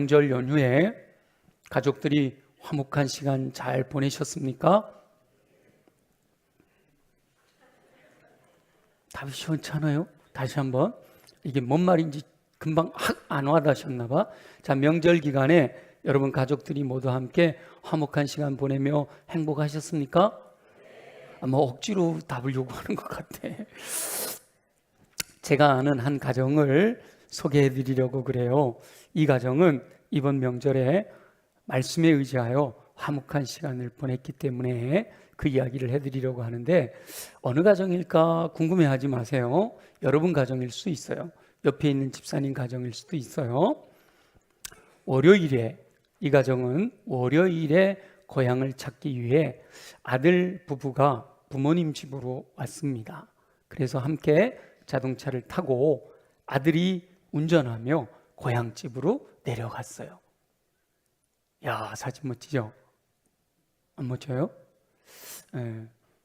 명절 연휴에 가족들이 화목한 시간 잘 보내셨습니까? 답이 시원찮아요? 다시 한번. 이게 뭔 말인지 금방 안 와닿으셨나 봐. 자, 명절 기간에 여러분 가족들이 모두 함께 화목한 시간 보내며 행복하셨습니까? 뭐 억지로 답을 요구하는 것 같아. 제가 아는 한 가정을 소개해 드리려고 그래요. 이 가정은 이번 명절에 말씀에 의지하여 화목한 시간을 보냈기 때문에 그 이야기를 해드리려고 하는데, 어느 가정일까 궁금해하지 마세요. 여러분 가정일 수 있어요. 옆에 있는 집사님 가정일 수도 있어요. 월요일에, 이 가정은 월요일에 고향을 찾기 위해 아들 부부가 부모님 집으로 왔습니다. 그래서 함께 자동차를 타고 아들이 운전하며 고향집으로 내려갔어요. 야, 사진 멋지죠? 안 멋져요?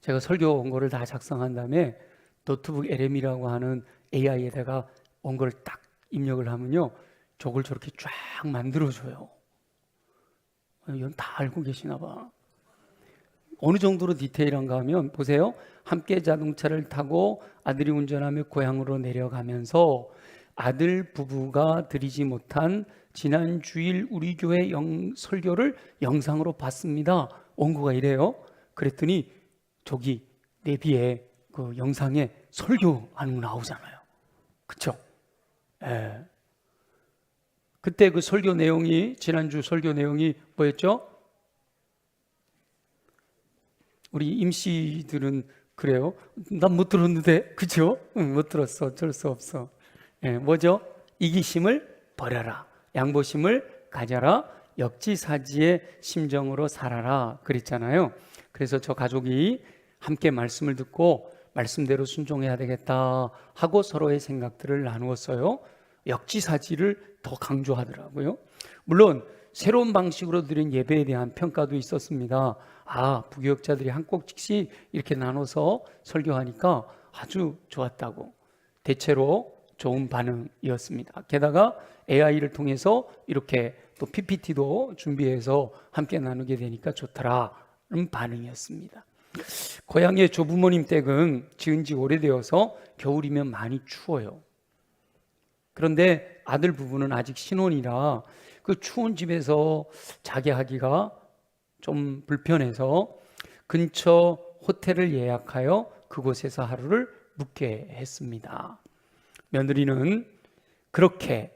제가 설교 원고를 다 작성한 다음에 노트북 LM이라고 하는 AI에다가 원고를 딱 입력을 하면요, 저걸 저렇게 쫙 만들어줘요. 이건 다 알고 계시나 봐. 어느 정도로 디테일한가 하면 보세요. 함께 자동차를 타고 아들이 운전하며 고향으로 내려가면서 아들 부부가 드리지 못한 지난 주일 우리 교회 설교를 영상으로 봤습니다. 원고가 이래요. 그랬더니 저기 내비에 그 영상에 설교하는 거 나오잖아요. 그쵸? 예. 그때 그 설교 내용이, 지난주 설교 내용이 뭐였죠? 우리 임씨들은 그래요. 난 못 들었는데, 그죠? 응, 못 들었어. 어쩔 수 없어. 예, 뭐죠? 이기심을 버려라. 양보심을 가져라. 역지사지의 심정으로 살아라. 그랬잖아요. 그래서 저 가족이 함께 말씀을 듣고 말씀대로 순종해야 되겠다 하고 서로의 생각들을 나누었어요. 역지사지를 더 강조하더라고요. 물론 새로운 방식으로 드린 예배에 대한 평가도 있었습니다. 부교역자들이 한 꼭지씩 이렇게 나눠서 설교하니까 아주 좋았다고, 대체로 좋은 반응이었습니다. 게다가 AI를 통해서 이렇게 또 PPT도 준비해서 함께 나누게 되니까 좋더라는 반응이었습니다. 고향의 조부모님 댁은 지은 지 오래되어서 겨울이면 많이 추워요. 그런데 아들 부부는 아직 신혼이라 그 추운 집에서 자게 하기가 좀 불편해서 근처 호텔을 예약하여 그곳에서 하루를 묵게 했습니다. 며느리는 그렇게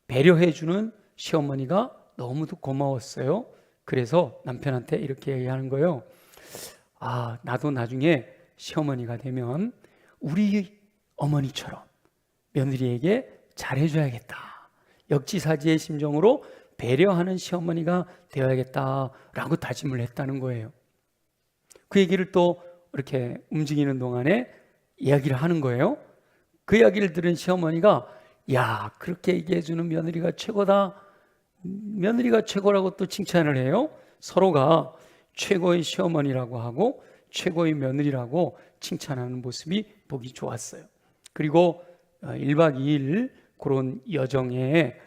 배려해주는 시어머니가 너무도 고마웠어요. 그래서 남편한테 이렇게 얘기하는 거예요. 나도 나중에 시어머니가 되면 우리 어머니처럼 며느리에게 잘해줘야겠다. 역지사지의 심정으로 배려하는 시어머니가 되어야겠다라고 다짐을 했다는 거예요. 그 얘기를 또 이렇게 움직이는 동안에 이야기를 하는 거예요. 그 이야기를 들은 시어머니가, 야, 그렇게 얘기해주는 며느리가 최고다. 며느리가 최고라고 또 칭찬을 해요. 서로가 최고의 시어머니라고 하고 최고의 며느리라고 칭찬하는 모습이 보기 좋았어요. 그리고 1박 2일 그런 여정에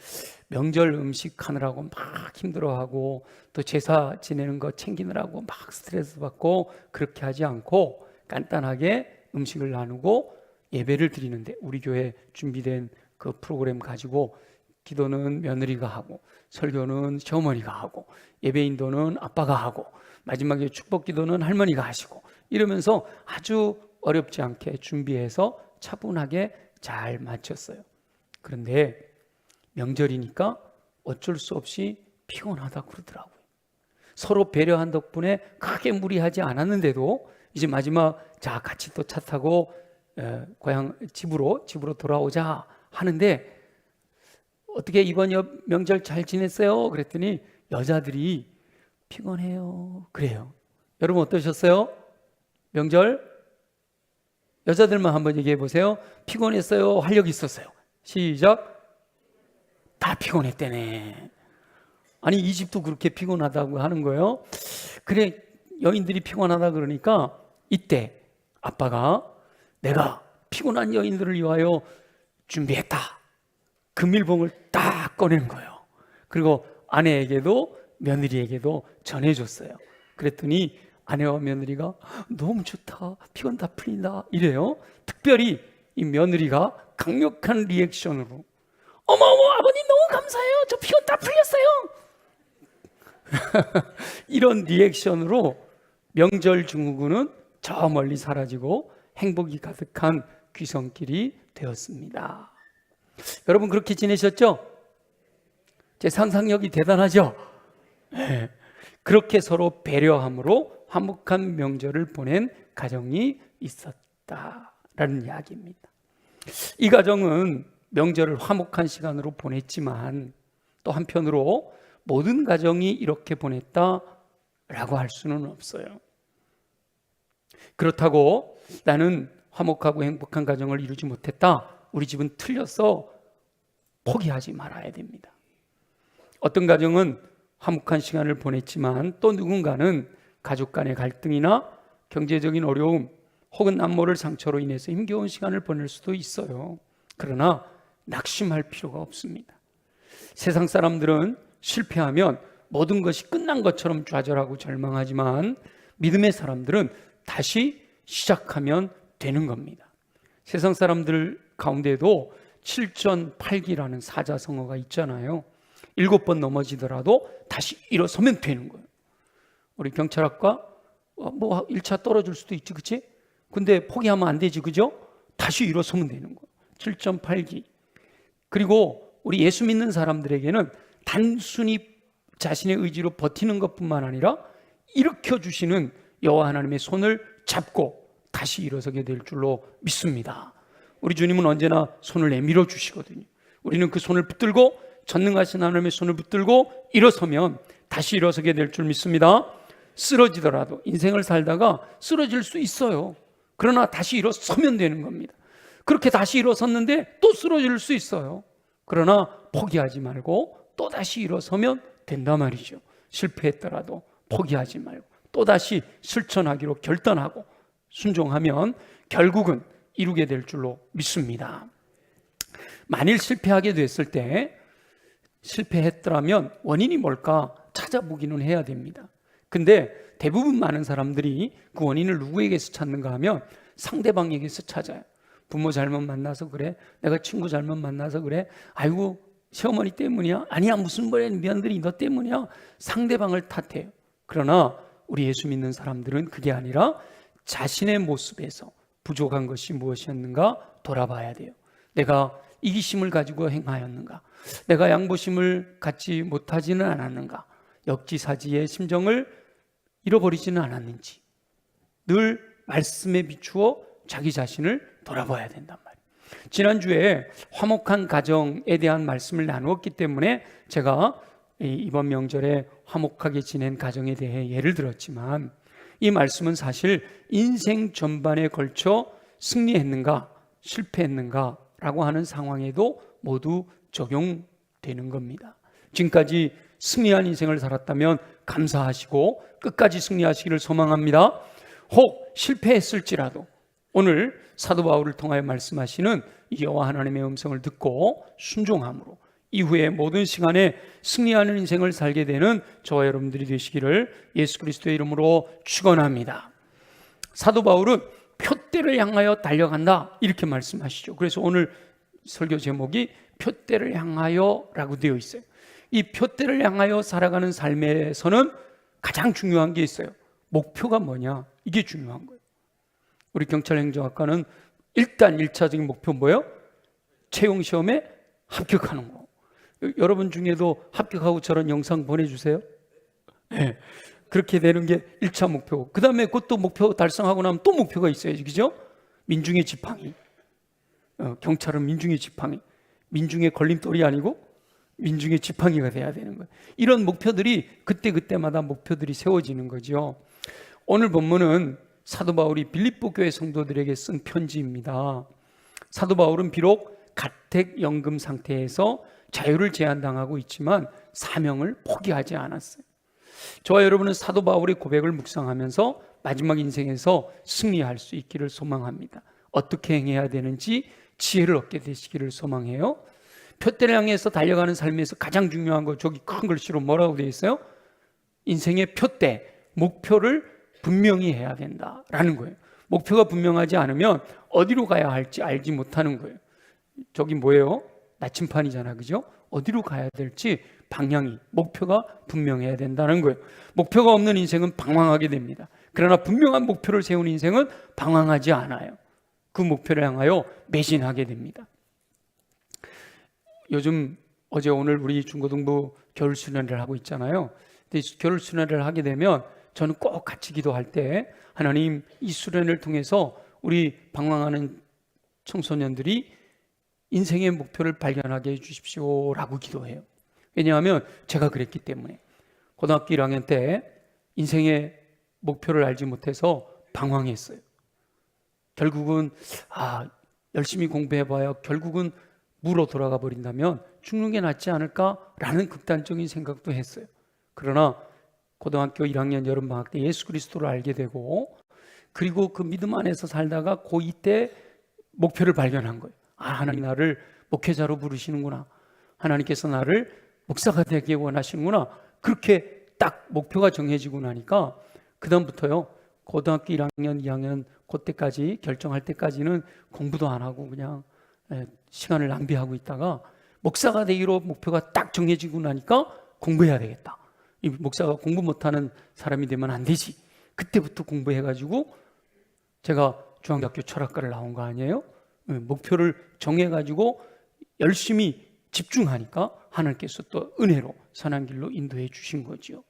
명절 음식 하느라고 막 힘들어하고 또 제사 지내는 거 챙기느라고 막 스트레스 받고 그렇게 하지 않고 간단하게 음식을 나누고 예배를 드리는데, 우리 교회 준비된 그 프로그램 가지고 기도는 며느리가 하고 설교는 시어머니가 하고 예배 인도는 아빠가 하고 마지막에 축복 기도는 할머니가 하시고, 이러면서 아주 어렵지 않게 준비해서 차분하게 잘 마쳤어요. 그런데 명절이니까 어쩔 수 없이 피곤하다고 그러더라고요. 서로 배려한 덕분에 크게 무리하지 않았는데도 이제 마지막, 자, 같이 또 차 타고 고향 집으로 돌아오자 하는데, 어떻게 이번 명절 잘 지냈어요? 그랬더니 여자들이 피곤해요 그래요. 여러분 어떠셨어요? 명절? 여자들만 한번 얘기해 보세요. 피곤했어요? 활력 있었어요? 시작. 다 피곤했대네. 아니, 이 집도 그렇게 피곤하다고 하는 거예요. 그래, 여인들이 피곤하다 그러니까 이때 아빠가 내가 피곤한 여인들을 위하여 준비했다. 금일봉을 딱 꺼내는 거예요. 그리고 아내에게도 며느리에게도 전해줬어요. 그랬더니 아내와 며느리가 너무 좋다, 피곤 다 풀린다 이래요. 특별히 이 며느리가 강력한 리액션으로 어머 아버님 너무 감사해요, 저 피곤 다 풀렸어요. 이런 리액션으로 명절 증후군은 저 멀리 사라지고 행복이 가득한 귀성길이 되었습니다. 여러분 그렇게 지내셨죠? 제 상상력이 대단하죠? 네. 그렇게 서로 배려함으로 화목한 명절을 보낸 가정이 있었다라는 이야기입니다. 이 가정은 명절을 화목한 시간으로 보냈지만 또 한편으로 모든 가정이 이렇게 보냈다라고 할 수는 없어요. 그렇다고 나는 화목하고 행복한 가정을 이루지 못했다, 우리 집은 틀렸어, 포기하지 말아야 됩니다. 어떤 가정은 화목한 시간을 보냈지만 또 누군가는 가족 간의 갈등이나 경제적인 어려움 혹은 남모를 상처로 인해서 힘겨운 시간을 보낼 수도 있어요. 그러나 낙심할 필요가 없습니다. 세상 사람들은 실패하면 모든 것이 끝난 것처럼 좌절하고 절망하지만 믿음의 사람들은 다시 시작하면 되는 겁니다. 세상 사람들 가운데도 7전8기라는 사자성어가 있잖아요. 7번 넘어지더라도 다시 일어서면 되는 거예요. 우리 경찰학과 뭐 1차 떨어질 수도 있지, 그치? 근데 포기하면 안 되지, 그죠? 다시 일어서면 되는 거예요. 7전8기. 그리고 우리 예수 믿는 사람들에게는 단순히 자신의 의지로 버티는 것뿐만 아니라 일으켜주시는 여호와 하나님의 손을 잡고 다시 일어서게 될 줄로 믿습니다. 우리 주님은 언제나 손을 내밀어 주시거든요. 우리는 그 손을 붙들고, 전능하신 하나님의 손을 붙들고 일어서면 다시 일어서게 될 줄 믿습니다. 쓰러지더라도, 인생을 살다가 쓰러질 수 있어요. 그러나 다시 일어서면 되는 겁니다. 그렇게 다시 일어섰는데 또 쓰러질 수 있어요. 그러나 포기하지 말고 또 다시 일어서면 된단 말이죠. 실패했더라도 포기하지 말고 또다시 실천하기로 결단하고 순종하면 결국은 이루게 될 줄로 믿습니다. 만일 실패하게 됐을 때, 실패했더라면 원인이 뭘까 찾아보기는 해야 됩니다. 근데 대부분 많은 사람들이 그 원인을 누구에게서 찾는가 하면 상대방에게서 찾아요. 부모 잘못 만나서 그래, 내가 친구 잘못 만나서 그래, 아이고 시어머니 때문이야, 아니야 무슨 며느리 너 때문이야, 상대방을 탓해요. 그러나 우리 예수 믿는 사람들은 그게 아니라 자신의 모습에서 부족한 것이 무엇이었는가 돌아봐야 돼요. 내가 이기심을 가지고 행하였는가, 내가 양보심을 갖지 못하지는 않았는가, 역지사지의 심정을 잃어버리지는 않았는지 늘 말씀에 비추어 자기 자신을 돌아봐야 된단 말이에요. 지난주에 화목한 가정에 대한 말씀을 나누었기 때문에 제가 이번 명절에 화목하게 지낸 가정에 대해 예를 들었지만, 이 말씀은 사실 인생 전반에 걸쳐 승리했는가 실패했는가 라고 하는 상황에도 모두 적용되는 겁니다. 지금까지 승리한 인생을 살았다면 감사하시고 끝까지 승리하시기를 소망합니다. 혹 실패했을지라도 오늘 사도 바울을 통하여 말씀하시는 여호와 하나님의 음성을 듣고 순종함으로 이후에 모든 시간에 승리하는 인생을 살게 되는 저와 여러분들이 되시기를 예수 그리스도의 이름으로 축원합니다. 사도 바울은 표대를 향하여 달려간다 이렇게 말씀하시죠. 그래서 오늘 설교 제목이 표대를 향하여 라고 되어 있어요. 이 표대를 향하여 살아가는 삶에서는 가장 중요한 게 있어요. 목표가 뭐냐, 이게 중요한 거예요. 우리 경찰행정학과는 일단 1차적인 목표 뭐예요? 채용시험에 합격하는 거. 여러분 중에도 합격하고 저런 영상 보내주세요. 네. 그렇게 되는 게 1차 목표고, 그 다음에 그것도 목표 달성하고 나면 또 목표가 있어야지, 그죠? 민중의 지팡이. 경찰은 민중의 지팡이. 민중의 걸림돌이 아니고 민중의 지팡이가 돼야 되는 거예요. 이런 목표들이 그때마다 목표들이 세워지는 거죠. 오늘 본문은 사도 바울이 빌립보 교회 성도들에게 쓴 편지입니다. 사도 바울은 비록 가택연금 상태에서 자유를 제한당하고 있지만 사명을 포기하지 않았어요. 저와 여러분은 사도 바울의 고백을 묵상하면서 마지막 인생에서 승리할 수 있기를 소망합니다. 어떻게 행해야 되는지 지혜를 얻게 되시기를 소망해요. 표대를 향해서 달려가는 삶에서 가장 중요한 거, 저기 큰 글씨로 뭐라고 되어 있어요? 인생의 표대, 목표를 분명히 해야 된다라는 거예요. 목표가 분명하지 않으면 어디로 가야 할지 알지 못하는 거예요. 저기 뭐예요? 나침판이잖아, 그죠? 어디로 가야 될지 방향이, 목표가 분명해야 된다는 거예요. 목표가 없는 인생은 방황하게 됩니다. 그러나 분명한 목표를 세운 인생은 방황하지 않아요. 그 목표를 향하여 매진하게 됩니다. 요즘 어제 오늘 우리 중고등부 겨울 수련회를 하고 있잖아요. 근데 겨울 수련회를 하게 되면 저는 꼭 같이 기도할 때 하나님, 이 수련회를 통해서 우리 방황하는 청소년들이 인생의 목표를 발견하게 해주십시오 라고 기도해요. 왜냐하면 제가 그랬기 때문에. 고등학교 1학년 때 인생의 목표를 알지 못해서 방황했어요. 결국은 열심히 공부해봐야 결국은 무로 돌아가 버린다면 죽는 게 낫지 않을까라는 극단적인 생각도 했어요. 그러나 고등학교 1학년 여름방학 때 예수 그리스도를 알게 되고, 그리고 그 믿음 안에서 살다가 고2 때 목표를 발견한 거예요. 하나님 나를 목회자로 부르시는구나, 하나님께서 나를 목사가 되게 원하시는구나. 그렇게 딱 목표가 정해지고 나니까 그 다음부터요, 고등학교 1학년 2학년 그때까지 결정할 때까지는 공부도 안 하고 그냥 시간을 낭비하고 있다가, 목사가 되기로 목표가 딱 정해지고 나니까 공부해야 되겠다, 이 목사가 공부 못하는 사람이 되면 안 되지. 그때부터 공부해가지고 제가 중앙대학교 철학과를 나온 거 아니에요? 목표를 정해가지고 열심히 집중하니까 하나님께서 또 은혜로 선한 길로 인도해 주신 거죠.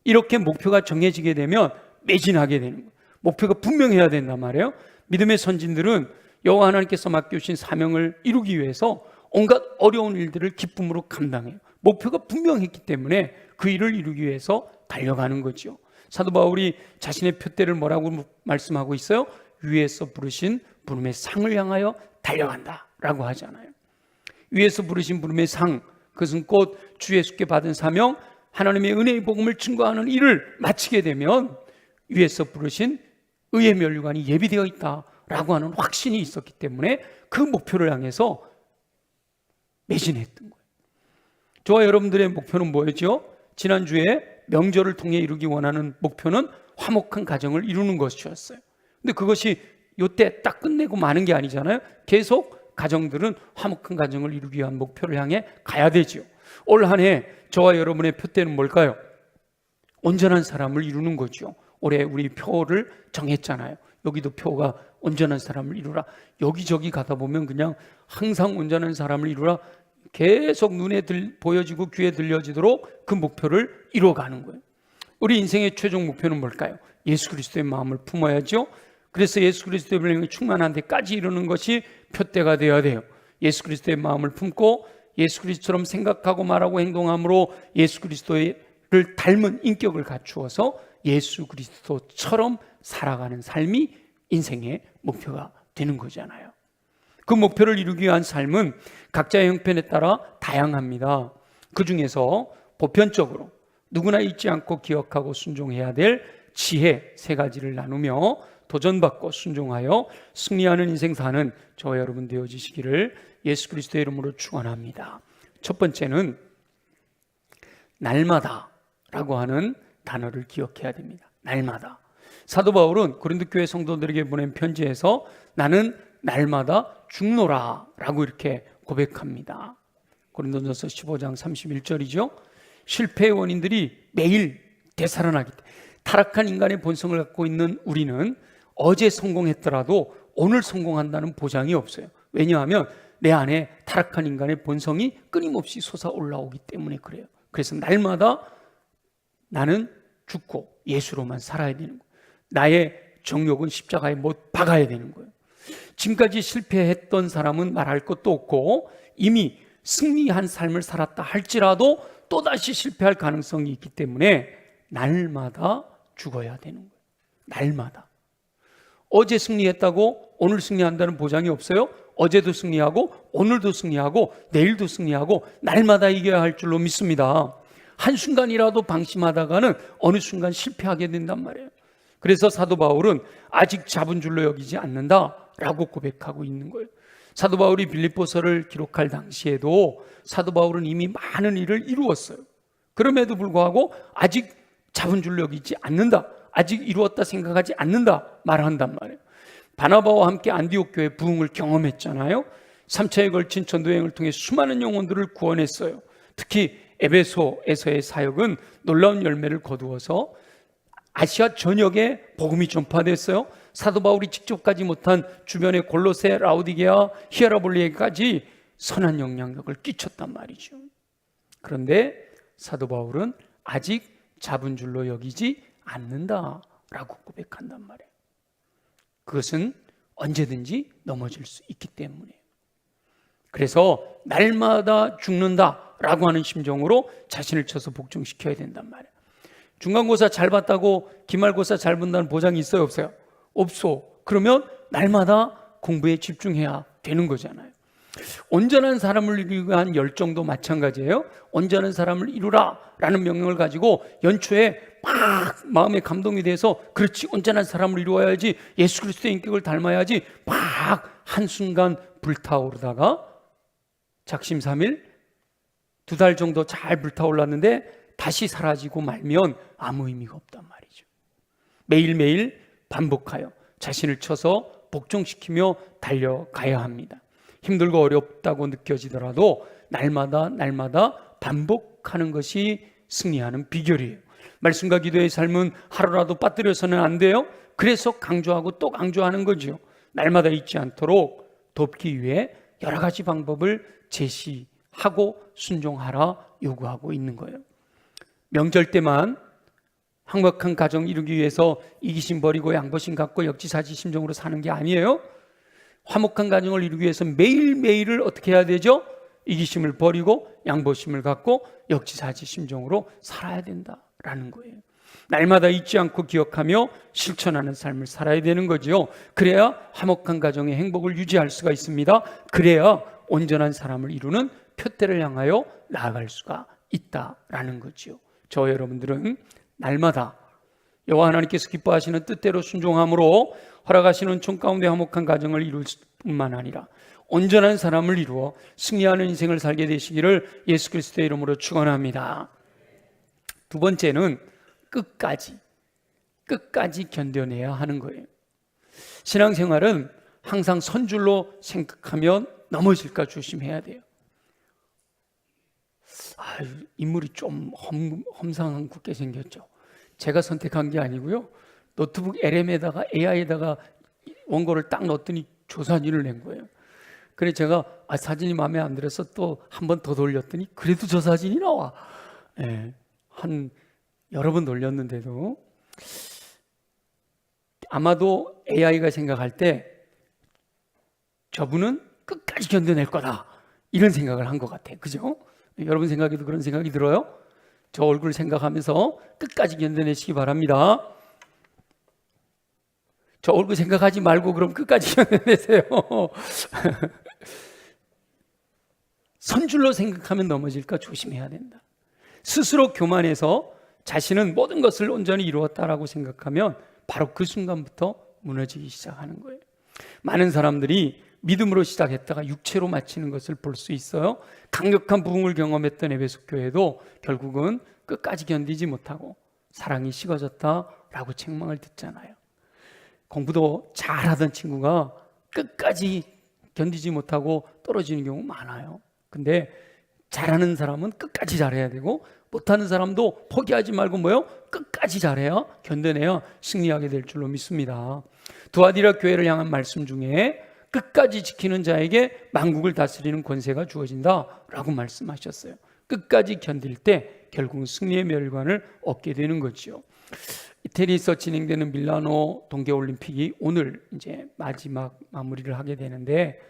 이렇게 목표가 정해지게 되면 매진하게 되는 거예요. 목표가 분명해야 된단 말이에요. 믿음의 선진들은 여호와 하나님께서 맡겨주신 사명을 이루기 위해서 온갖 어려운 일들을 기쁨으로 감당해요. 목표가 분명했기 때문에 그 일을 이루기 위해서 달려가는 거죠. 사도 바울이 자신의 표대를 뭐라고 말씀하고 있어요? 위에서 부르신 부름의 상을 향하여 달려간다 라고 하잖아요. 위에서 부르신 부름의 상, 그것은 곧 주 예수께 받은 사명, 하나님의 은혜의 복음을 증거하는 일을 마치게 되면 위에서 부르신 의의 면류관이 예비되어 있다라고 하는 확신이 있었기 때문에 그 목표를 향해서 매진했던 거예요. 저와 여러분들의 목표는 뭐였죠? 지난주에 명절을 통해 이루기 원하는 목표는 화목한 가정을 이루는 것이었어요. 근데 그것이 요때 딱 끝내고 마는 게 아니잖아요. 계속 가정들은 화목한 가정을 이루기 위한 목표를 향해 가야 되죠. 올 한 해 저와 여러분의 표대는 뭘까요? 온전한 사람을 이루는 거죠. 올해 우리 표를 정했잖아요. 여기도 표가 온전한 사람을 이루라. 여기저기 가다 보면 그냥 항상 온전한 사람을 이루라 계속 눈에 보여지고 귀에 들려지도록 그 목표를 이루어가는 거예요. 우리 인생의 최종 목표는 뭘까요? 예수 그리스도의 마음을 품어야죠. 그래서 예수 그리스도의 분량이 충만한 데까지 이루는 것이 표대가 되어야 돼요. 예수 그리스도의 마음을 품고 예수 그리스도처럼 생각하고 말하고 행동함으로 예수 그리스도를 닮은 인격을 갖추어서 예수 그리스도처럼 살아가는 삶이 인생의 목표가 되는 거잖아요. 그 목표를 이루기 위한 삶은 각자의 형편에 따라 다양합니다. 그 중에서 보편적으로 누구나 잊지 않고 기억하고 순종해야 될 지혜 3가지를 나누며 도전받고 순종하여 승리하는 인생 사는 저와 여러분 되어지시기를 예수 그리스도의 이름으로 축원합니다. 첫 번째는 날마다 라고 하는 단어를 기억해야 됩니다. 날마다. 사도 바울은 고린도 교회 성도들에게 보낸 편지에서 나는 날마다 죽노라 라고 이렇게 고백합니다. 고린도전서 15장 31절이죠. 실패의 원인들이 매일 되살아나기 때문에 타락한 인간의 본성을 갖고 있는 우리는 어제 성공했더라도 오늘 성공한다는 보장이 없어요. 왜냐하면 내 안에 타락한 인간의 본성이 끊임없이 솟아올라오기 때문에 그래요. 그래서 날마다 나는 죽고 예수로만 살아야 되는 거예요. 나의 정욕은 십자가에 못 박아야 되는 거예요. 지금까지 실패했던 사람은 말할 것도 없고 이미 승리한 삶을 살았다 할지라도 또다시 실패할 가능성이 있기 때문에 날마다 죽어야 되는 거예요. 날마다. 어제 승리했다고 오늘 승리한다는 보장이 없어요. 어제도 승리하고 오늘도 승리하고 내일도 승리하고 날마다 이겨야 할 줄로 믿습니다. 한순간이라도 방심하다가는 어느 순간 실패하게 된단 말이에요. 그래서 사도 바울은 아직 잡은 줄로 여기지 않는다라고 고백하고 있는 거예요. 사도 바울이 빌립보서를 기록할 당시에도 사도 바울은 이미 많은 일을 이루었어요. 그럼에도 불구하고 아직 잡은 줄 여기지 않는다, 아직 이루었다 생각하지 않는다 말한단 말이에요. 바나바와 함께 안디옥 교회 부흥을 경험했잖아요. 3차에 걸친 전도여행을 통해 수많은 영혼들을 구원했어요. 특히 에베소에서의 사역은 놀라운 열매를 거두어서 아시아 전역에 복음이 전파됐어요. 사도 바울이 직접 가지 못한 주변의 골로새, 라우디게아, 히에라볼리에까지 선한 영향력을 끼쳤단 말이죠. 그런데 사도 바울은 아직 잡은 줄로 여기지 않는다라고 고백한단 말이에요. 그것은 언제든지 넘어질 수 있기 때문이에요. 그래서 날마다 죽는다라고 하는 심정으로 자신을 쳐서 복종시켜야 된단 말이에요. 중간고사 잘 봤다고 기말고사 잘 본다는 보장이 있어요, 없어요? 없어. 그러면 날마다 공부에 집중해야 되는 거잖아요. 온전한 사람을 이루기 위한 열정도 마찬가지예요. 온전한 사람을 이루라 라는 명령을 가지고 연초에 막 마음에 감동이 돼서 그렇지, 온전한 사람을 이루어야지, 예수 그리스도의 인격을 닮아야지 막 한순간 불타오르다가 작심삼일 2달 정도 잘 불타올랐는데 다시 사라지고 말면 아무 의미가 없단 말이죠. 매일매일 반복하여 자신을 쳐서 복종시키며 달려가야 합니다. 힘들고 어렵다고 느껴지더라도 날마다 반복하는 것이 승리하는 비결이에요. 말씀과 기도의 삶은 하루라도 빠뜨려서는 안 돼요. 그래서 강조하고 또 강조하는 거죠. 날마다 잊지 않도록 돕기 위해 여러 가지 방법을 제시하고 순종하라 요구하고 있는 거예요. 명절 때만 행복한 가정 이루기 위해서 이기심 버리고 양보심 갖고 역지사지 심정으로 사는 게 아니에요. 화목한 가정을 이루기 위해서 매일매일을 어떻게 해야 되죠? 이기심을 버리고 양보심을 갖고 역지사지 심정으로 살아야 된다라는 거예요. 날마다 잊지 않고 기억하며 실천하는 삶을 살아야 되는 거죠. 그래야 화목한 가정의 행복을 유지할 수가 있습니다. 그래야 온전한 사람을 이루는 표대를 향하여 나아갈 수가 있다라는 거죠. 저 여러분들은 날마다 여호와 하나님께서 기뻐하시는 뜻대로 순종함으로 허락하시는 총 가운데 화목한 가정을 이룰 뿐만 아니라 온전한 사람을 이루어 승리하는 인생을 살게 되시기를 예수 그리스도의 이름으로 축원합니다. 두 번째는 끝까지 견뎌내야 하는 거예요. 신앙생활은 항상 선줄로 생각하면 넘어질까 조심해야 돼요. 인물이 좀 험상궂게 생겼죠. 제가 선택한 게 아니고요. 노트북 LM에다가 AI에다가 원고를 딱 넣었더니 조사진을 낸 거예요. 그래서 제가 사진이 마음에 안 들어서 또 한 번 더 돌렸더니 그래도 저 사진이 나와. 한 여러 번 돌렸는데도 아마도 AI가 생각할 때 저분은 끝까지 견뎌낼 거다 이런 생각을 한 것 같아요. 그죠? 여러분 생각에도 그런 생각이 들어요? 저 얼굴 생각하면서 끝까지 견뎌내시기 바랍니다. 저 얼굴 생각하지 말고 그럼 끝까지 견뎌내세요. 선줄로 생각하면 넘어질까 조심해야 된다. 스스로 교만해서 자신은 모든 것을 온전히 이루었다라고 생각하면 바로 그 순간부터 무너지기 시작하는 거예요. 많은 사람들이 믿음으로 시작했다가 육체로 마치는 것을 볼 수 있어요. 강력한 부흥을 경험했던 에베소 교회도 결국은 끝까지 견디지 못하고 사랑이 식어졌다라고 책망을 듣잖아요. 공부도 잘하던 친구가 끝까지 견디지 못하고 떨어지는 경우 많아요. 근데 잘하는 사람은 끝까지 잘해야 되고 못하는 사람도 포기하지 말고 끝까지 잘해야 견뎌내야 승리하게 될 줄로 믿습니다. 두아디라 교회를 향한 말씀 중에 끝까지 지키는 자에게 만국을 다스리는 권세가 주어진다라고 말씀하셨어요. 끝까지 견딜 때 결국은 승리의 멸관을 얻게 되는 거죠. 이태리에서 진행되는 밀라노 동계올림픽이 오늘 이제 마지막 마무리를 하게 되는데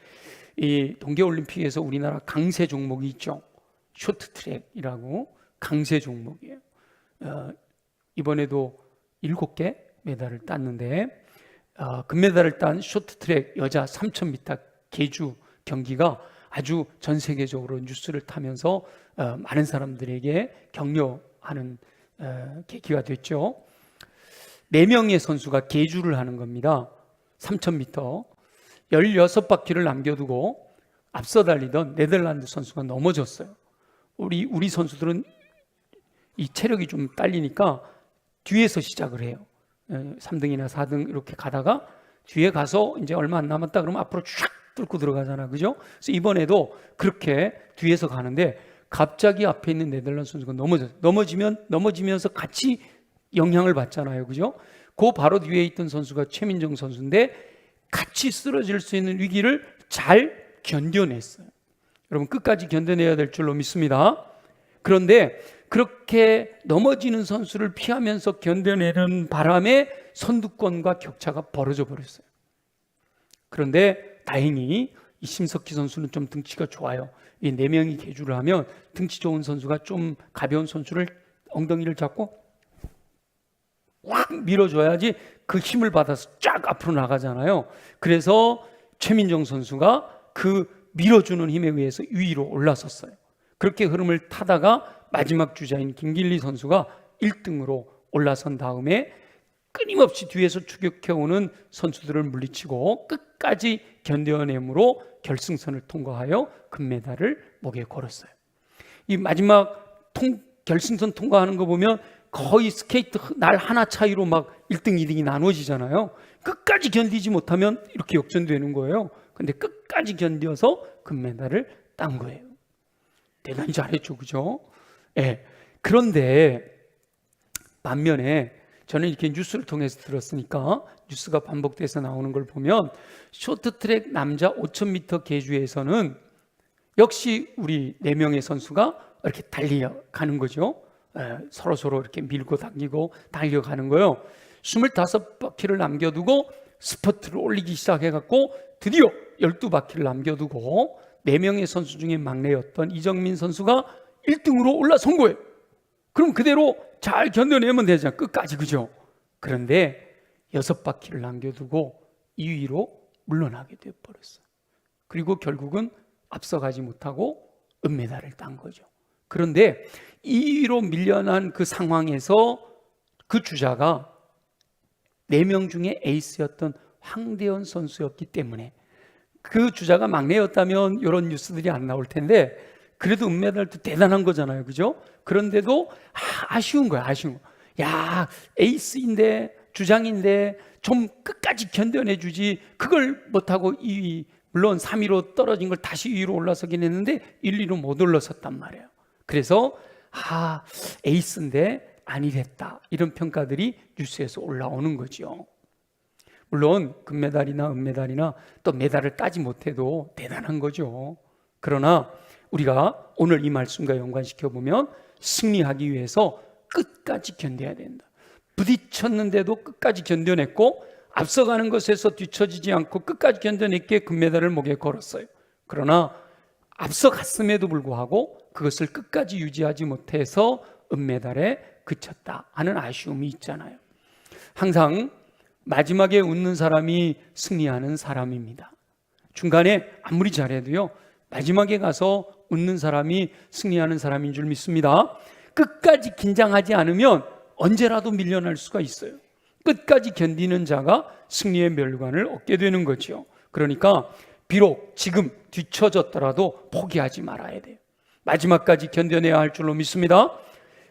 이 동계올림픽에서 우리나라 강세 종목이 있죠. 쇼트트랙이라고 강세 종목이에요. 이번에도 7개 메달을 땄는데 금메달을 딴 쇼트트랙 여자 3000m 계주 경기가 아주 전 세계적으로 뉴스를 타면서 많은 사람들에게 격려하는 계기가 됐죠. 4명의 선수가 계주를 하는 겁니다. 3000m. 16바퀴를 남겨두고 앞서 달리던 네덜란드 선수가 넘어졌어요. 우리 선수들은 이 체력이 좀 딸리니까 뒤에서 시작을 해요. 3등이나 4등 이렇게 가다가 뒤에 가서 이제 얼마 안 남았다 그러면 앞으로 쫙 뚫고 들어가잖아, 그죠? 그래서 이번에도 그렇게 뒤에서 가는데 갑자기 앞에 있는 네덜란드 선수가 넘어지면서 같이 영향을 받잖아요, 그죠? 그 바로 뒤에 있던 선수가 최민정 선수인데 같이 쓰러질 수 있는 위기를 잘 견뎌냈어요. 여러분 끝까지 견뎌내야 될 줄로 믿습니다. 그런데 그렇게 넘어지는 선수를 피하면서 견뎌내는 바람에 선두권과 격차가 벌어져 버렸어요. 그런데 다행히 이 심석희 선수는 좀 등치가 좋아요. 이 4명이 계주를 하면 등치 좋은 선수가 좀 가벼운 선수를 엉덩이를 잡고 확 밀어줘야지 그 힘을 받아서 쫙 앞으로 나가잖아요. 그래서 최민정 선수가 그 밀어주는 힘에 의해서 위로 올라섰어요. 그렇게 흐름을 타다가 마지막 주자인 김길리 선수가 1등으로 올라선 다음에 끊임없이 뒤에서 추격해오는 선수들을 물리치고 끝까지 견뎌내므로 결승선을 통과하여 금메달을 목에 걸었어요. 이 마지막 결승선 통과하는 거 보면 거의 스케이트 날 하나 차이로 막 1등, 2등이 나눠지잖아요. 끝까지 견디지 못하면 이렇게 역전되는 거예요. 근데 끝까지 견뎌서 금메달을 딴 거예요. 대단히 잘했죠, 그죠? 예. 그런데 반면에 저는 이렇게 뉴스를 통해서 들었으니까 뉴스가 반복돼서 나오는 걸 보면 쇼트트랙 남자 5000m 계주에서는 역시 우리 4명의 선수가 이렇게 달려가는 거죠. 서로 이렇게 밀고 당기고 달려가는 거예요. 25바퀴를 남겨두고 스퍼트를 올리기 시작해갖고 드디어 12바퀴를 남겨두고 4명의 선수 중에 막내였던 이정민 선수가 1등으로 올라선 거예요. 그럼 그대로 잘 견뎌내면 되잖아요, 끝까지, 그죠? 그런데 6바퀴를 남겨두고 2위로 물러나게 되어버렸어요. 그리고 결국은 앞서가지 못하고 은메달을 딴 거죠. 그런데 2위로 밀려난 그 상황에서 그 주자가 4명 중에 에이스였던 황대현 선수였기 때문에, 그 주자가 막내였다면 이런 뉴스들이 안 나올 텐데 그래도 은메달도 대단한 거잖아요, 그죠? 그런데도 아쉬운 거야, 아쉬운 거. 야, 에이스인데, 주장인데 좀 끝까지 견뎌내주지, 그걸 못하고 2위, 물론 3위로 떨어진 걸 다시 2위로 올라서긴 했는데 1, 2로 못 올라섰단 말이에요. 그래서 에이스인데 아니랬다, 이런 평가들이 뉴스에서 올라오는 거죠. 물론 금메달이나 은메달이나 또 메달을 따지 못해도 대단한 거죠. 그러나 우리가 오늘 이 말씀과 연관시켜 보면 승리하기 위해서 끝까지 견뎌야 된다. 부딪혔는데도 끝까지 견뎌냈고 앞서가는 것에서 뒤처지지 않고 끝까지 견뎌냈기에 금메달을 목에 걸었어요. 그러나 앞서갔음에도 불구하고 그것을 끝까지 유지하지 못해서 은메달에 그쳤다 하는 아쉬움이 있잖아요. 항상 마지막에 웃는 사람이 승리하는 사람입니다. 중간에 아무리 잘해도요, 마지막에 가서 웃는 사람이 승리하는 사람인 줄 믿습니다. 끝까지 긴장하지 않으면 언제라도 밀려날 수가 있어요. 끝까지 견디는 자가 승리의 멸관을 얻게 되는 거죠. 그러니까 비록 지금 뒤처졌더라도 포기하지 말아야 돼요. 마지막까지 견뎌내야 할 줄로 믿습니다.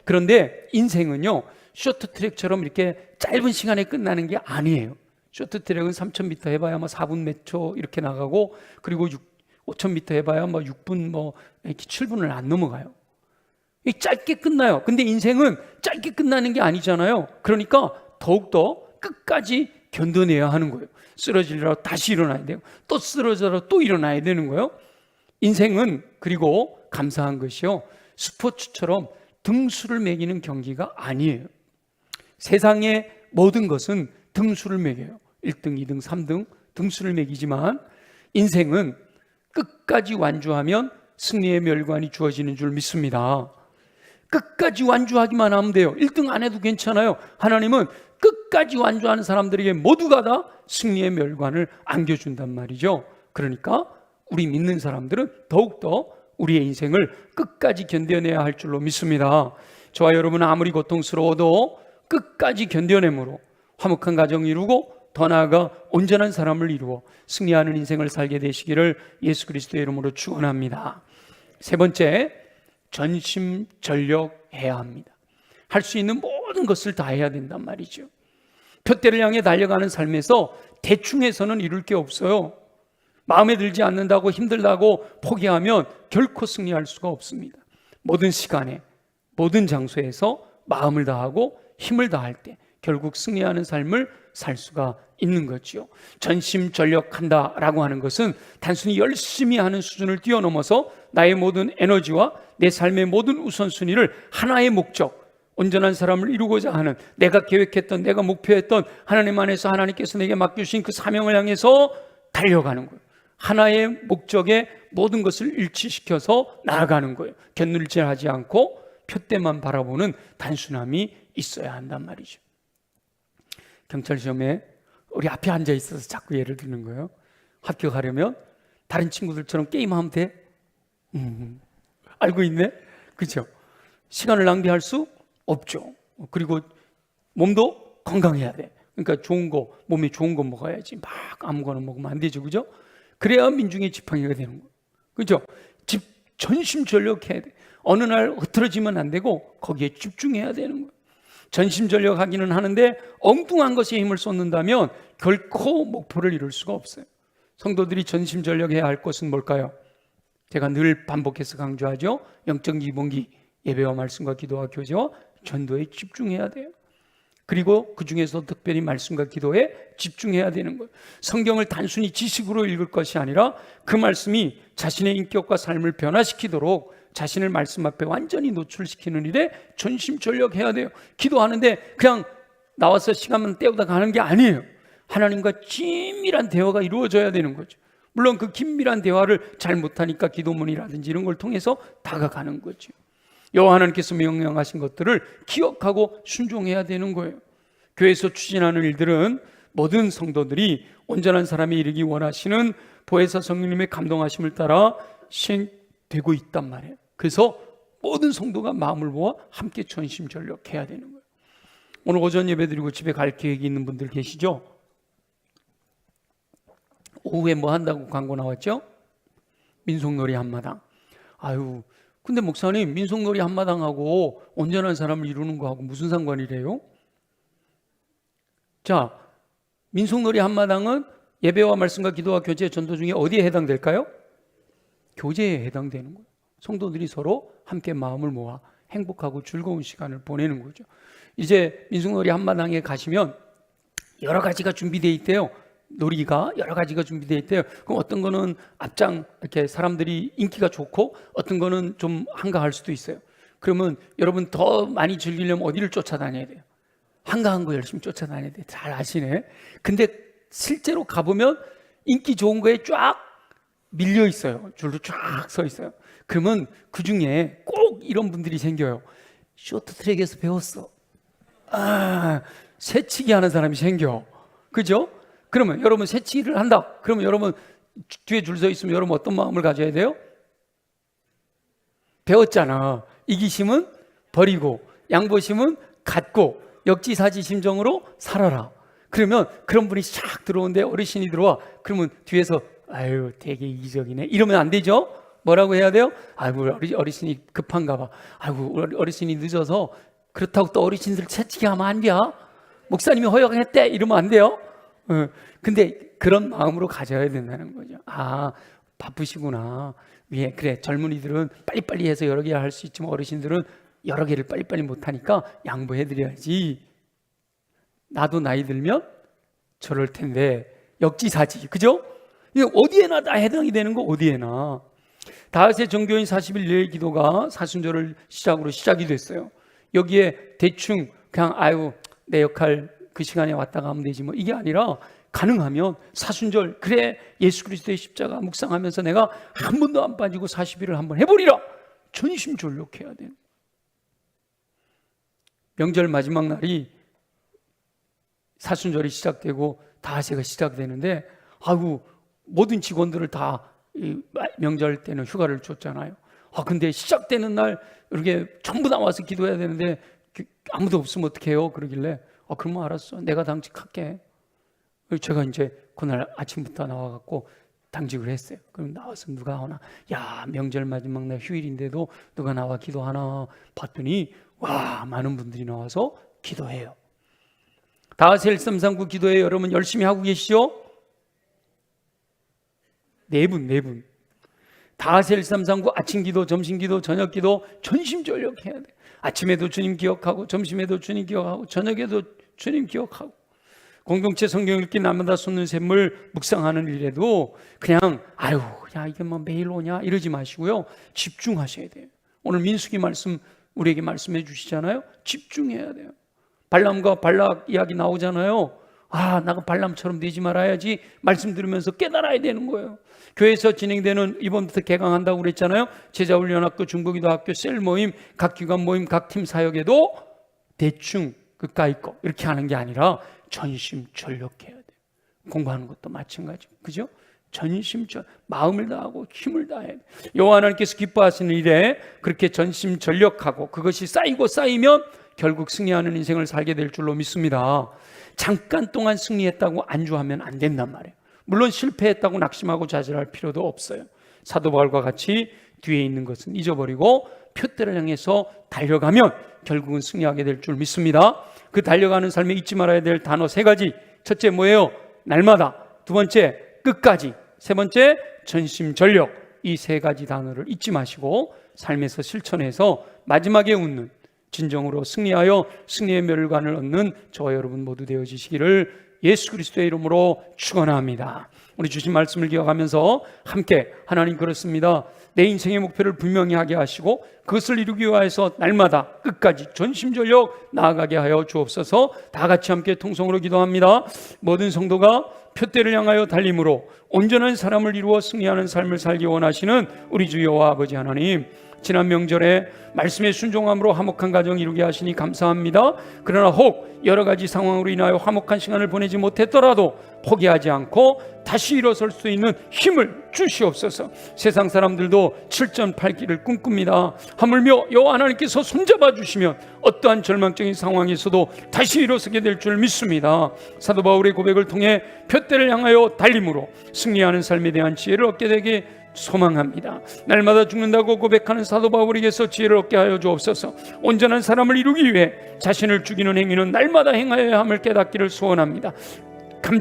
그런데 인생은요, 쇼트트랙처럼 이렇게 짧은 시간에 끝나는 게 아니에요. 쇼트트랙은 3000m 해봐야 4분 몇 초 이렇게 나가고, 그리고 5000m 해봐야 6분 이렇게 7분을 안 넘어가요. 짧게 끝나요. 근데 인생은 짧게 끝나는 게 아니잖아요. 그러니까 더욱더 끝까지 견뎌내야 하는 거예요. 쓰러지더라도 다시 일어나야 돼요. 또 쓰러져도 또 일어나야 되는 거예요. 인생은, 그리고 감사한 것이요, 스포츠처럼 등수를 매기는 경기가 아니에요. 세상의 모든 것은 등수를 매겨요. 1등, 2등, 3등 등수를 매기지만 인생은 끝까지 완주하면 승리의 멸관이 주어지는 줄 믿습니다. 끝까지 완주하기만 하면 돼요. 1등 안 해도 괜찮아요. 하나님은 끝까지 완주하는 사람들에게 모두가 다 승리의 멸관을 안겨준단 말이죠. 그러니까 우리 믿는 사람들은 더욱더 우리의 인생을 끝까지 견뎌내야 할 줄로 믿습니다. 저와 여러분은 아무리 고통스러워도 끝까지 견뎌내므로 화목한 가정 이루고 더 나아가 온전한 사람을 이루어 승리하는 인생을 살게 되시기를 예수 그리스도의 이름으로 축원합니다. 세 번째, 전심전력해야 합니다. 할 수 있는 모든 것을 다 해야 된단 말이죠. 표대를 향해 달려가는 삶에서 대충 해서는 이룰 게 없어요. 마음에 들지 않는다고 힘들다고 포기하면 결코 승리할 수가 없습니다. 모든 시간에 모든 장소에서 마음을 다하고 힘을 다할 때 결국 승리하는 삶을 살 수가 있는 거죠. 전심전력한다라고 하는 것은 단순히 열심히 하는 수준을 뛰어넘어서 나의 모든 에너지와 내 삶의 모든 우선순위를 하나의 목적, 온전한 사람을 이루고자 하는, 내가 계획했던, 내가 목표했던 하나님 안에서 하나님께서 내게 맡겨주신 그 사명을 향해서 달려가는 거예요. 하나의 목적에 모든 것을 일치시켜서 나아가는 거예요. 곁눈질하지 않고 표대만 바라보는 단순함이 있어야 한단 말이죠. 경찰 시험에 우리 앞에 앉아 있어서 자꾸 예를 드는 거예요. 합격하려면 다른 친구들처럼 게임하면 돼? 알고 있네? 그렇죠? 시간을 낭비할 수 없죠. 그리고 몸도 건강해야 돼. 그러니까 좋은 거, 몸에 좋은 거 먹어야지. 막 아무거나 먹으면 안 되죠. 그죠? 그래야 민중의 지팡이가 되는 거예요. 그죠? 전심전력해야 돼. 어느 날 흐트러지면 안 되고 거기에 집중해야 되는 거예요. 전심전력하기는 하는데 엉뚱한 것에 힘을 쏟는다면 결코 목표를 이룰 수가 없어요. 성도들이 전심전력해야 할 것은 뭘까요? 제가 늘 반복해서 강조하죠. 영적 기본기, 예배와 말씀과 기도와 교제와 전도에 집중해야 돼요. 그리고 그 중에서 특별히 말씀과 기도에 집중해야 되는 거예요. 성경을 단순히 지식으로 읽을 것이 아니라 그 말씀이 자신의 인격과 삶을 변화시키도록 자신을 말씀 앞에 완전히 노출시키는 일에 전심전력해야 돼요. 기도하는데 그냥 나와서 시간만 때우다 가는 게 아니에요. 하나님과 긴밀한 대화가 이루어져야 되는 거죠. 물론 그 긴밀한 대화를 잘 못하니까 기도문이라든지 이런 걸 통해서 다가가는 거죠. 여호와 하나님께서 명령하신 것들을 기억하고 순종해야 되는 거예요. 교회에서 추진하는 일들은 모든 성도들이 온전한 사람에 이르기 원하시는 보혜사 성령님의 감동하심을 따라 시행되고 있단 말이에요. 그래서 모든 성도가 마음을 모아 함께 전심전력해야 되는 거예요. 오늘 오전 예배 드리고 집에 갈 계획이 있는 분들 계시죠? 오후에 뭐 한다고 광고 나왔죠? 민속놀이 한마당. 아유, 근데 목사님, 민속놀이 한마당하고 온전한 사람을 이루는 거하고 무슨 상관이래요? 자, 민속놀이 한마당은 예배와 말씀과 기도와 교제, 전도 중에 어디에 해당될까요? 교제에 해당되는 거예요. 성도들이 서로 함께 마음을 모아 행복하고 즐거운 시간을 보내는 거죠. 이제 민속놀이 한마당에 가시면 여러 가지가 준비되어 있대요. 놀이가 여러 가지가 준비되어 있대요. 그럼 어떤 거는 앞장 이렇게 사람들이 인기가 좋고 어떤 거는 좀 한가할 수도 있어요. 그러면 여러분 더 많이 즐기려면 어디를 쫓아다녀야 돼요? 한가한 거 열심히 쫓아다녀야 돼요. 잘 아시네. 근데 실제로 가보면 인기 좋은 거에 쫙 밀려 있어요. 줄로 쫙 서 있어요. 그러면 그 중에 꼭 이런 분들이 생겨요. 쇼트트랙에서 배웠어. 새치기 하는 사람이 생겨. 그죠? 그러면 여러분 새치기를 한다. 그러면 여러분 뒤에 줄 서 있으면 여러분 어떤 마음을 가져야 돼요? 배웠잖아. 이기심은 버리고 양보심은 갖고 역지사지 심정으로 살아라. 그러면 그런 분이 쫙 들어오는데 어르신이 들어와. 그러면 뒤에서 아유 되게 이기적이네 이러면 안 되죠? 뭐라고 해야 돼요? 아이고 어르신이 급한가 봐. 아이고 어르신이 늦어서 그렇다고 또 어르신들 채찍이 하면 안 돼. 목사님이 허용했대 이러면 안 돼요. 근데 그런 마음으로 가져야 된다는 거죠. 아 바쁘시구나. 예, 그래 젊은이들은 빨리빨리 해서 여러 개 할 수 있지만 어르신들은 여러 개를 빨리빨리 못하니까 양보해드려야지. 나도 나이 들면 저럴 텐데 역지사지. 그죠? 어디에나 다 해당이 되는 거 어디에나. 다윗의 정교인 40일 예의 기도가 사순절을 시작으로 시작이 됐어요. 여기에 대충 그냥 아유 내 역할 그 시간에 왔다가 하면 되지 뭐 이게 아니라 가능하면 사순절 그래 예수 그리스도의 십자가 묵상하면서 내가 한 번도 안 빠지고 40일을 한번 해보리라. 전심전력해야 돼요. 명절 마지막 날이 사순절이 시작되고 다하세가 시작되는데 아이고 모든 직원들을 다 명절 때는 휴가를 줬잖아요. 근데 시작되는 날 이렇게 전부 나와서 기도해야 되는데 아무도 없으면 어떡해요? 그러길래 그러면 알았어. 내가 당직할게. 제가 이제 그날 아침부터 나와갖고 당직을 했어요. 그럼 나와서 누가 오나, 야, 명절 마지막 날 휴일인데도 누가 나와 기도하나 봤더니 와, 많은 분들이 나와서 기도해요. 다하세 1339 기도회 여러분 열심히 하고 계시죠? 네 분. 다하세 1339 아침 기도, 점심 기도, 저녁 기도 전심전력 해야 돼. 아침에도 주님 기억하고, 점심에도 주님 기억하고, 저녁에도 주님 기억하고. 공동체 성경 읽기, 날마다 쏟는 샘물 묵상하는 일에도 그냥 아유, 야, 이게 뭐 매일 오냐 이러지 마시고요, 집중하셔야 돼요. 오늘 민수기 말씀 우리에게 말씀해 주시잖아요. 집중해야 돼요. 발람과 발락 이야기 나오잖아요. 아, 나가 발람처럼 되지 말아야지 말씀 들으면서 깨달아야 되는 거예요. 교회에서 진행되는, 이번부터 개강한다고 그랬잖아요. 제자훈련학교, 중고기도학교, 셀 모임, 각 기관 모임, 각 팀 사역에도 대충 그까이 거 이렇게 하는 게 아니라 전심전력해야 돼요. 공부하는 것도 마찬가지고, 그죠? 전심전, 마음을 다하고 힘을 다해야 돼요. 여호와 하나님께서 기뻐하시는 일에 그렇게 전심전력하고 그것이 쌓이고 쌓이면 결국 승리하는 인생을 살게 될 줄로 믿습니다. 잠깐 동안 승리했다고 안주하면 안 된단 말이에요. 물론 실패했다고 낙심하고 좌절할 필요도 없어요. 사도 바울과 같이 뒤에 있는 것은 잊어버리고 표대를 향해서 달려가면 결국은 승리하게 될 줄 믿습니다. 그 달려가는 삶에 잊지 말아야 될 단어 3가지. 첫째 뭐예요? 날마다. 두 번째 끝까지. 세 번째 전심전력. 이 3가지 단어를 잊지 마시고 삶에서 실천해서 마지막에 웃는, 진정으로 승리하여 승리의 멸관을 얻는 저와 여러분 모두 되어지시기를 예수 그리스도의 이름으로 축원합니다. 우리 주신 말씀을 기억하면서 함께, 하나님 그렇습니다. 내 인생의 목표를 분명히 하게 하시고 그것을 이루기 위해서 날마다 끝까지 전심전력 나아가게 하여 주옵소서. 다 같이 함께 통성으로 기도합니다. 모든 성도가 표대를 향하여 달림으로 온전한 사람을 이루어 승리하는 삶을 살기 원하시는 우리 주 여호와 아버지 하나님, 지난 명절에 말씀에 순종함으로 화목한 가정 이루게 하시니 감사합니다. 그러나 혹 여러 가지 상황으로 인하여 화목한 시간을 보내지 못했더라도 포기하지 않고 다시 일어설 수 있는 힘을 주시옵소서. 세상 사람들도 7.8기를 꿈꿉니다. 하물며 여호와 하나님께서 손잡아 주시면 어떠한 절망적인 상황에서도 다시 일어서게 될 줄 믿습니다. 사도 바울의 고백을 통해 표대를 향하여 달림으로 승리하는 삶에 대한 지혜를 얻게 되게 소망합니다. 날마다 죽는다고 고백하는 사도 바울에게서 지혜를 얻게 하여 주옵소서. 온전한 사람을 이루기 위해 자신을 죽이는 행위는 날마다 행하여야 함을 깨닫기를 소원합니다.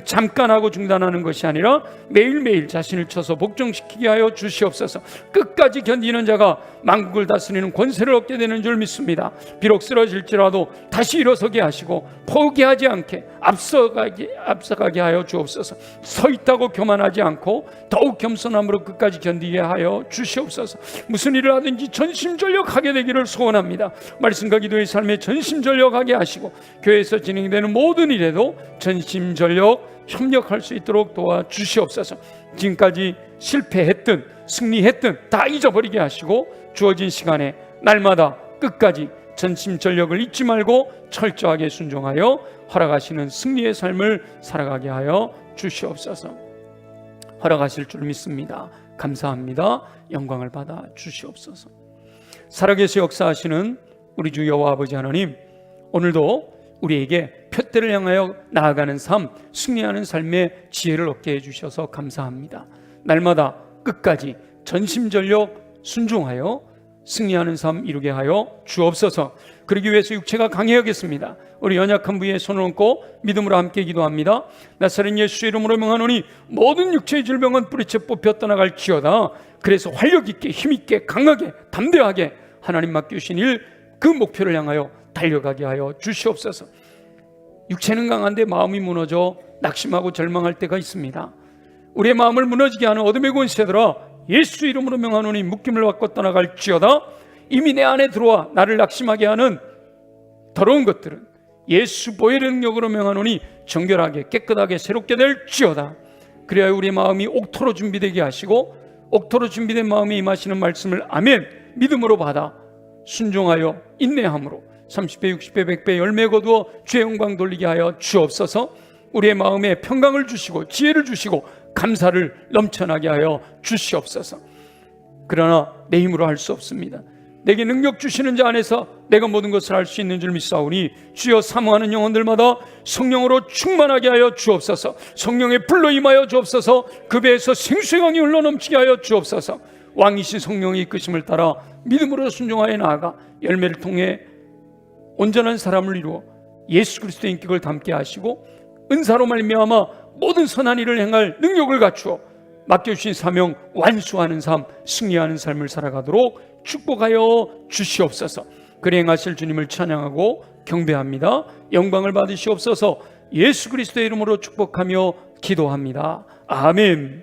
잠깐 하고 중단하는 것이 아니라 매일매일 자신을 쳐서 복종시키게 하여 주시옵소서. 끝까지 견디는 자가 만국을 다스리는 권세를 얻게 되는 줄 믿습니다. 비록 쓰러질지라도 다시 일어서게 하시고 포기하지 않게 앞서가게 하여 주옵소서. 서 있다고 교만하지 않고 더욱 겸손함으로 끝까지 견디게 하여 주시옵소서. 무슨 일을 하든지 전심전력하게 되기를 소원합니다. 말씀과 기도의 삶에 전심전력하게 하시고 교회에서 진행되는 모든 일에도 전심전력 협력할 수 있도록 도와주시옵소서. 지금까지 실패했든 승리했든 다 잊어버리게 하시고 주어진 시간에 날마다 끝까지 전심전력을 잊지 말고 철저하게 순종하여 허락하시는 승리의 삶을 살아가게 하여 주시옵소서. 허락하실 줄 믿습니다. 감사합니다. 영광을 받아 주시옵소서. 살아계시 역사하시는 우리 주 여호와 아버지 하나님, 오늘도 우리에게 표대를 향하여 나아가는 삶, 승리하는 삶의 지혜를 얻게 해주셔서 감사합니다. 날마다 끝까지 전심전력 순종하여 승리하는 삶 이루게 하여 주옵소서. 그러기 위해서 육체가 강해야겠습니다. 우리 연약한 부위에 손을 얹고 믿음으로 함께 기도합니다. 나사렛 예수의 이름으로 명하노니 모든 육체의 질병은 뿌리째 뽑혀 떠나갈지어다. 그래서 활력 있게, 힘 있게, 강하게, 담대하게 하나님 맡기신 일, 그 목표를 향하여 달려가게 하여 주시옵소서. 육체는 강한데 마음이 무너져 낙심하고 절망할 때가 있습니다. 우리의 마음을 무너지게 하는 어둠의 권세들아, 예수 이름으로 명하노니 묶임을 받고 떠나갈지어다. 이미 내 안에 들어와 나를 낙심하게 하는 더러운 것들은 예수 보혈의 능력으로 명하노니 정결하게 깨끗하게 새롭게 될지어다. 그래야 우리의 마음이 옥토로 준비되게 하시고 옥토로 준비된 마음이 임하시는 말씀을 아멘 믿음으로 받아 순종하여 인내함으로 30배 60배 100배 열매 거두어 주의 영광 돌리게 하여 주옵소서. 우리의 마음에 평강을 주시고 지혜를 주시고 감사를 넘쳐나게 하여 주시옵소서. 그러나 내 힘으로 할 수 없습니다. 내게 능력 주시는 자 안에서 내가 모든 것을 할 수 있는 줄 믿사오니 주여 사모하는 영혼들마다 성령으로 충만하게 하여 주옵소서. 성령의 불로 임하여 주옵소서. 그 배에서 생수의 강이 흘러넘치게 하여 주옵소서. 왕이신 성령의 이끄심을 따라 믿음으로 순종하여 나아가 열매를 통해 온전한 사람을 이루어 예수 그리스도의 인격을 담게 하시고 은사로 말미암아 모든 선한 일을 행할 능력을 갖추어 맡겨주신 사명 완수하는 삶, 승리하는 삶을 살아가도록 축복하여 주시옵소서. 그리 행하실 주님을 찬양하고 경배합니다. 영광을 받으시옵소서. 예수 그리스도의 이름으로 축복하며 기도합니다. 아멘.